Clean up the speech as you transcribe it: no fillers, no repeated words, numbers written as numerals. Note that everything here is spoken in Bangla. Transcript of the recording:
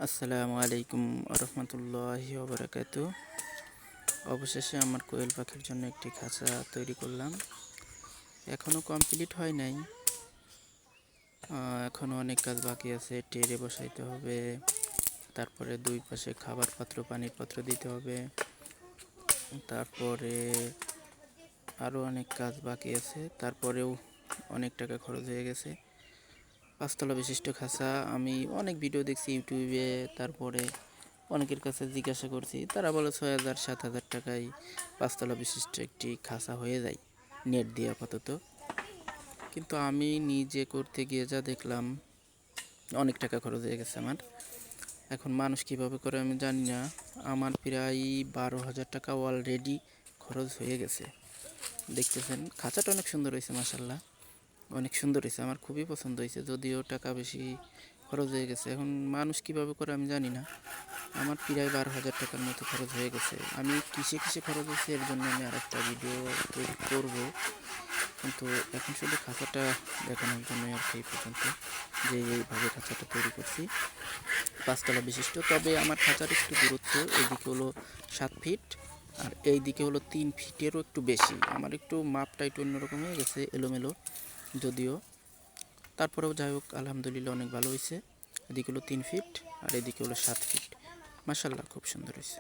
আসসালামু আলাইকুম রহমতুল্লাহি ওবরাকাতু। অবশেষে আমার কোয়েল পাখির জন্য একটি খাঁচা তৈরি করলাম। এখনও কমপ্লিট হয় নাই, এখনও অনেক কাজ বাকি আছে। টেরে বসাইতে হবে, তারপরে দুই পাশে খাবার পাত্র, পানির পাত্র দিতে হবে, তারপরে আরও অনেক কাজ বাকি আছে। তারপরেও অনেক টাকা খরচ হয়ে গেছে। 5 তলা বিশিষ্ট খাঁচা। আমি অনেক ভিডিও দেখছি ইউটিউবে, তারপরে অনেকের কাছে জিজ্ঞাসা করছি, তারা বলে 6,000-7,000 টাকায় 5 তলা বিশিষ্ট একটি খাঁচা হয়ে যায় নেট দিয়ে আপাতত। কিন্তু আমি নিজে করতে গিয়ে যা দেখলাম, অনেক টাকা খরচ হয়ে গেছে আমার। এখন মানুষ কীভাবে করে আমি জানি না, আমার প্রায় 12,000 টাকা অলরেডি খরচ হয়ে গেছে। দেখতেছেন খাঁচাটা অনেক সুন্দর হয়েছে, মাশাল্লাহ অনেক সুন্দর হয়েছে, আমার খুবই পছন্দ হয়েছে। যদিও টাকা বেশি খরচ হয়ে গেছে, এখন মানুষ কীভাবে করে আমি জানি না, আমার প্রায় 12,000 টাকার মতো খরচ হয়ে গেছে। আমি কিসে কিসে খরচ হয়েছে এর জন্য আমি আরেকটা ভিডিও তৈরি করব, কিন্তু এখন শুধু খাঁচাটা দেখানোর জন্যই আর কি এই পর্যন্ত, যে এইভাবে খাঁচাটা তৈরি করছি 5 তলা বিশিষ্ট। তবে আমার খাঁচার একটু দূরত্ব, এইদিকে হলো 7 ফিট আর এই দিকে হলো 3 ফিটেরও একটু বেশি। আমার একটু মাপটা একটু অন্যরকম হয়ে গেছে, এলোমেলো যদিও, তারপরেও যাই হোক আলহামদুলিল্লাহ অনেক ভালো হয়েছে। এদিকে হলো 3 ফিট আর এদিকে হলো 7 ফিট। মাশাল্লাহ খুব সুন্দর হয়েছে।